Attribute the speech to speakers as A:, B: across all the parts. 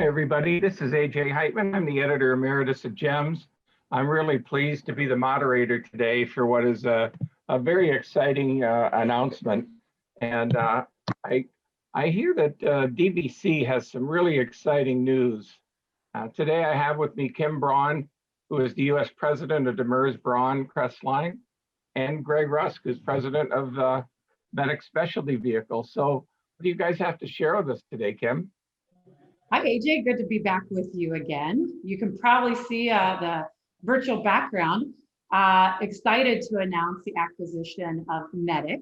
A: everybody. This is AJ Heightman. I'm the editor emeritus at JEMS. I'm really pleased to be the moderator today for what is a very exciting announcement. And I hear that DBC has some really exciting news. Today I have with me Kim Braun, who is the U.S. President of Demers-Braun-Crestline, and Greg Rusk, who's President of Medix Specialty Vehicles. So what do you guys have to share with us today, Kim?
B: Hi, AJ. Good to be back with you again. You can probably see the virtual background. Excited to announce the acquisition of Medix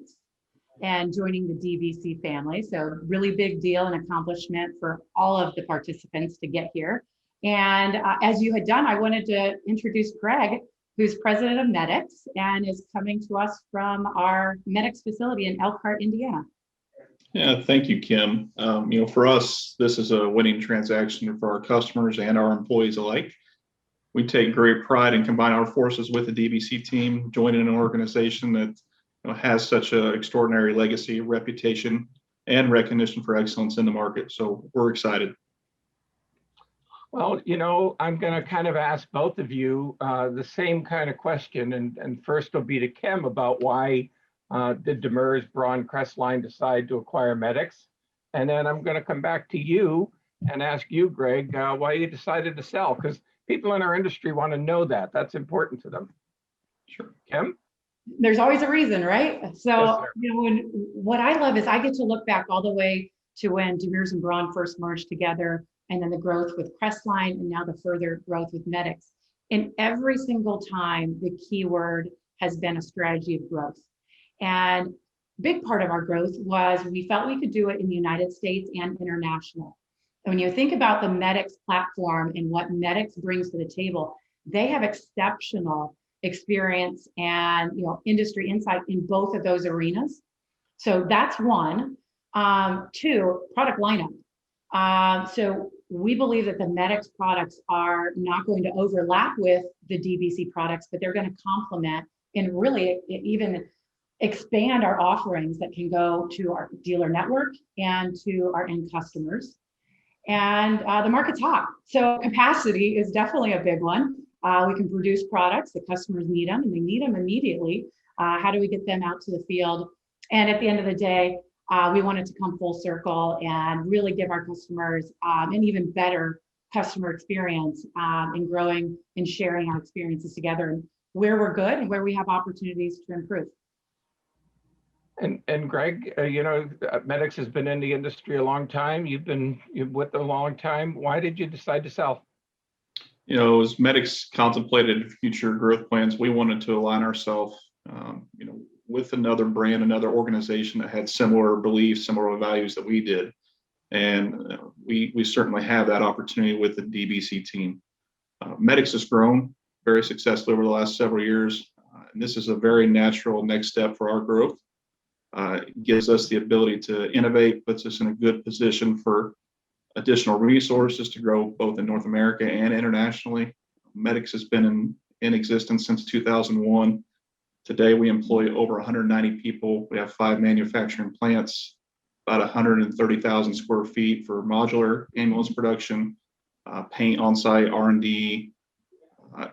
B: and joining the DBC family. So really big deal and accomplishment for all of the participants to get here. And as you had done, I wanted to introduce Greg, who's president of Medix and is coming to us from our Medix facility in Elkhart, Indiana.
C: Yeah, thank you, Kim. For us, this is a winning transaction for our customers and our employees alike. We take great pride in combining our forces with the DBC team, joining an organization that has such an extraordinary legacy, reputation, and recognition for excellence in the market. So we're excited.
A: Well, I'm going to kind of ask both of you the same kind of question. And first will be to Kim about why did Demers-Braun-Crestline decide to acquire Medix? And then I'm going to come back to you and ask you, Greg, why you decided to sell, because people in our industry want to know that. That's important to them.
C: Sure.
A: Kim?
B: There's always a reason, right? So,
A: Yes,
B: what I love is I get to look back all the way to when Demers and Braun first merged together, and then the growth with Crestline, and now the further growth with Medix. And every single time, the key word has been a strategy of growth. And big part of our growth was we felt we could do it in the United States and international. And when you think about the Medix platform and what Medix brings to the table, they have exceptional experience and industry insight in both of those arenas. So that's one. Two, product lineup. So we believe that the Medix products are not going to overlap with the DBC products, but they're going to complement and really even expand our offerings that can go to our dealer network and to our end customers. And the market's hot. So capacity is definitely a big one. We can produce products, the customers need them and they need them immediately. How do we get them out to the field? And at the end of the day, we want it to come full circle and really give our customers an even better customer experience in growing and sharing our experiences together and where we're good and where we have opportunities to improve.
A: And Greg, Medix has been in the industry a long time. You've been with them a long time. Why did you decide to sell?
C: As Medix contemplated future growth plans, we wanted to align ourselves, with another brand, another organization that had similar beliefs, similar values that we did. And we certainly have that opportunity with the DBC team. Medix has grown very successfully over the last several years. And this is a very natural next step for our growth. It gives us the ability to innovate, puts us in a good position for additional resources to grow both in North America and internationally. Medix has been in existence since 2001. Today, we employ over 190 people. We have 5 manufacturing plants, about 130,000 square feet for modular ambulance production, paint on-site, R&D,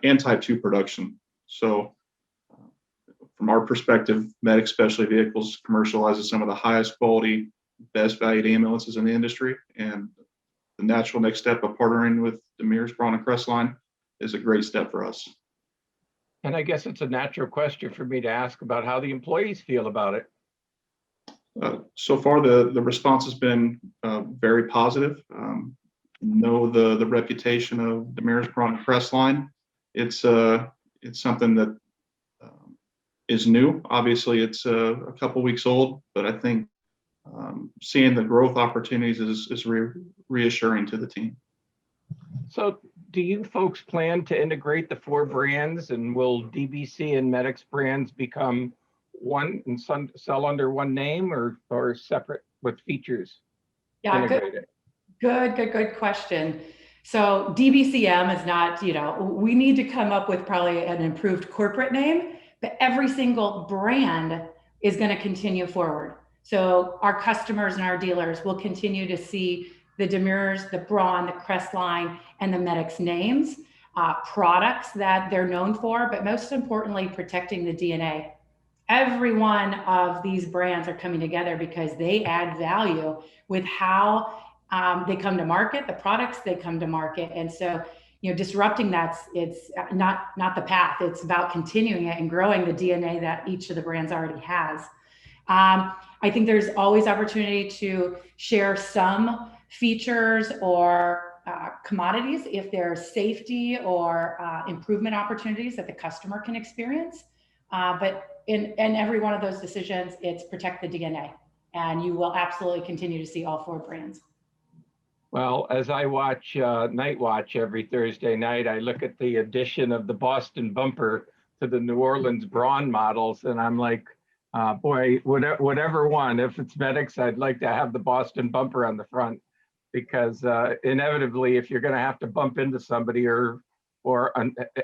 C: and Type 2 production. So from our perspective, Medix Specialty Vehicles commercializes some of the highest quality, best valued ambulances in the industry. And the natural next step of partnering with Demers-Braun-Crestline is a great step for us.
A: And I guess it's a natural question for me to ask about how the employees feel about it.
C: So far, the response has been very positive. Know the reputation of Demers-Braun-Crestline. It's something that is new. Obviously, it's a couple weeks old, but I think seeing the growth opportunities is reassuring to the team.
A: So do you folks plan to integrate the 4 brands, and will DBC and Medix brands become one and sell under one name or separate with features?
B: Yeah, good question. So DBCM is not, we need to come up with probably an improved corporate name, but every single brand is going to continue forward. So our customers and our dealers will continue to see the Demers, the Braun, the Crestline, and the Medix names, products that they're known for, but most importantly, protecting the DNA. Every one of these brands are coming together because they add value with how they come to market, the products they come to market. And so, disrupting it's not the path. It's about continuing it and growing the DNA that each of the brands already has. I think there's always opportunity to share some features or commodities if there's safety or improvement opportunities that the customer can experience. But in every one of those decisions, it's protect the DNA. And you will absolutely continue to see all 4 brands.
A: Well, as I watch Night Watch every Thursday night, I look at the addition of the Boston bumper to the New Orleans Braun models, and I'm like, boy, whatever one, if it's Medix, I'd like to have the Boston bumper on the front, because inevitably, if you're going to have to bump into somebody or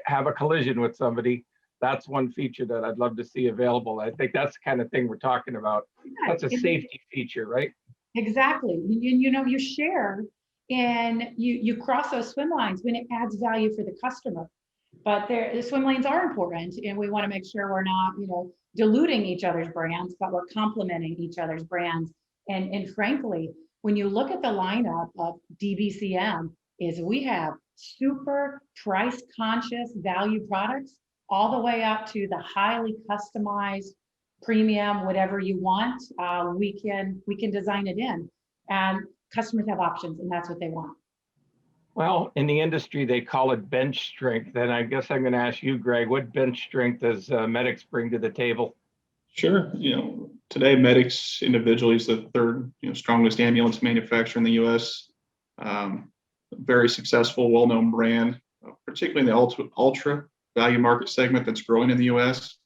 A: have a collision with somebody, that's one feature that I'd love to see available. I think that's the kind of thing we're talking about. That's a safety feature, right?
B: Exactly. You share and you cross those swim lines when it adds value for the customer. But the swim lanes are important, and we want to make sure we're not, diluting each other's brands, but we're complementing each other's brands. And frankly, when you look at the lineup of DBCM, is we have super price conscious value products all the way up to the highly customized premium, whatever you want. We can design it in, and customers have options, and that's what they want.
A: Well, in the industry, they call it bench strength. And I guess I'm going to ask you, Greg, what bench strength does Medix bring to the table?
C: Sure. Today Medix individually is the 3rd, strongest ambulance manufacturer in the U.S. Very successful, well-known brand, particularly in the ultra value market segment that's growing in the U.S.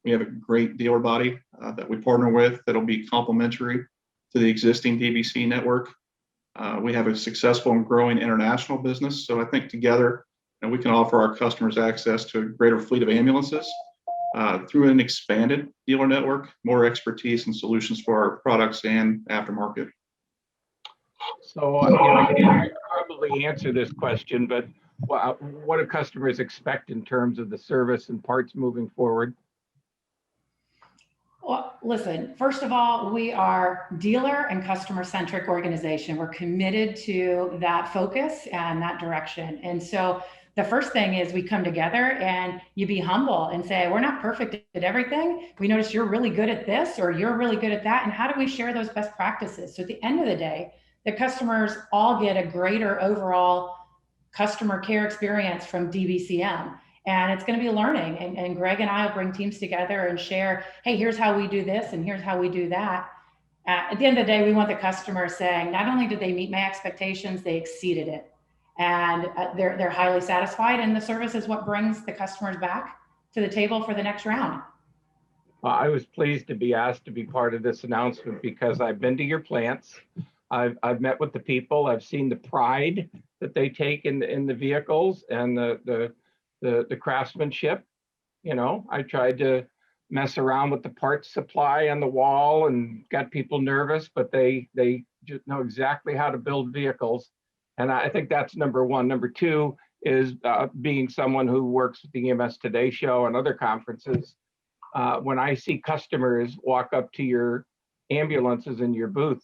C: We have a great dealer body that we partner with that'll be complementary to the existing DBC network. We have a successful and growing international business. So I think together, we can offer our customers access to a greater fleet of ambulances through an expanded dealer network, more expertise and solutions for our products and aftermarket.
A: So you can probably answer this question, but what do customers expect in terms of the service and parts moving forward?
B: Well, listen, first of all, we are dealer and customer centric organization. We're committed to that focus and that direction. And so the first thing is we come together and you be humble and say, we're not perfect at everything. We notice you're really good at this, or you're really good at that. And how do we share those best practices? So at the end of the day, the customers all get a greater overall customer care experience from DBCM. And it's going to be learning. And Greg and I will bring teams together and share, hey, here's how we do this and here's how we do that. At the end of the day, we want the customer saying, not only did they meet my expectations, they exceeded it. And they're highly satisfied. And the service is what brings the customers back to the table for the next round.
A: Well, I was pleased to be asked to be part of this announcement because I've been to your plants. I've met with the people. I've seen the pride that they take in the vehicles and the craftsmanship. I tried to mess around with the parts supply on the wall and got people nervous, but they just know exactly how to build vehicles. And I think that's number one. Number two is being someone who works with the EMS Today show and other conferences. When I see customers walk up to your ambulances in your booth,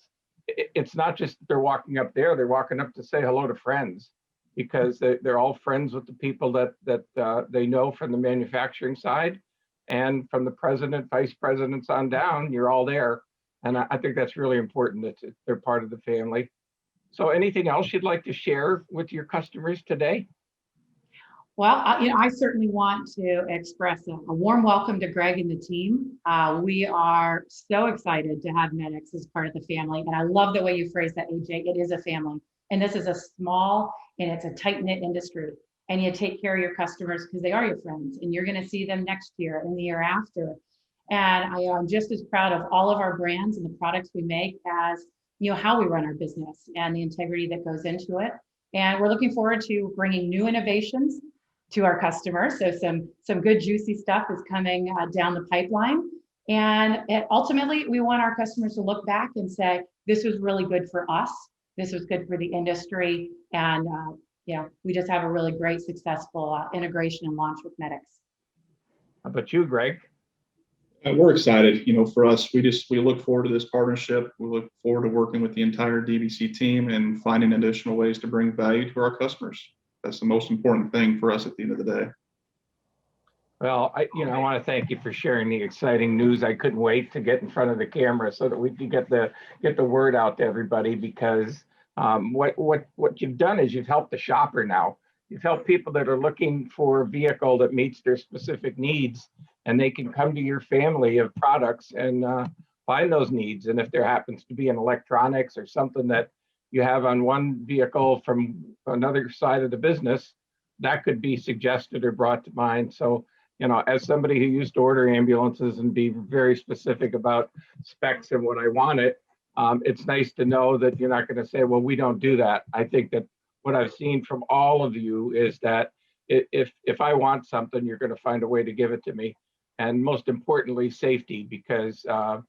A: it's not just they're walking up there, they're walking up to say hello to friends, because they're all friends with the people that they know from the manufacturing side, and from the president, vice presidents on down, you're all there. And I think that's really important that they're part of the family. So anything else you'd like to share with your customers today?
B: Well, I certainly want to express a warm welcome to Greg and the team. We are so excited to have Medix as part of the family. And I love the way you phrase that, AJ. It is a family. And this is a small and it's a tight-knit industry. And you take care of your customers because they are your friends. And you're going to see them next year and the year after. And I am just as proud of all of our brands and the products we make as how we run our business and the integrity that goes into it. And we're looking forward to bringing new innovations to our customers. So some good juicy stuff is coming down the pipeline. And ultimately, we want our customers to look back and say, this was really good for us. This was good for the industry. And we just have a really great, successful integration and launch with Medix.
A: How about you, Greg?
C: We're excited. For us, we look forward to this partnership. We look forward to working with the entire DBC team and finding additional ways to bring value to our customers. That's the most important thing for us at the end of the day.
A: Well, I want to thank you for sharing the exciting news. I couldn't wait to get in front of the camera so that we could get the word out to everybody, because what you've done is you've helped the shopper now. You've helped people that are looking for a vehicle that meets their specific needs, and they can come to your family of products and find those needs. And if there happens to be an electronics or something that you have on one vehicle from another side of the business, that could be suggested or brought to mind. So, as somebody who used to order ambulances and be very specific about specs and what I wanted, it's nice to know that you're not going to say, well, we don't do that. I think that what I've seen from all of you is that if I want something, you're going to find a way to give it to me. And most importantly, safety, because the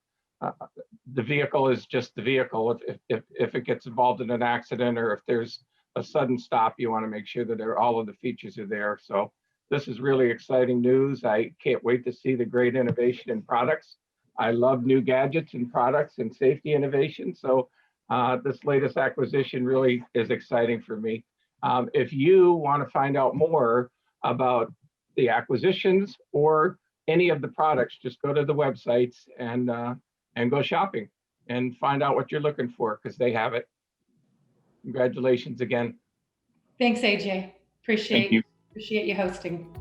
A: vehicle is just the vehicle. If it gets involved in an accident, or if there's a sudden stop, you want to make sure that all of the features are there. So this is really exciting news. I can't wait to see the great innovation in products. I love new gadgets and products and safety innovation. So this latest acquisition really is exciting for me. If you want to find out more about the acquisitions or any of the products, just go to the websites and go shopping and find out what you're looking for, because they have it. Congratulations again.
B: Thanks, AJ. Appreciate
C: you
B: hosting.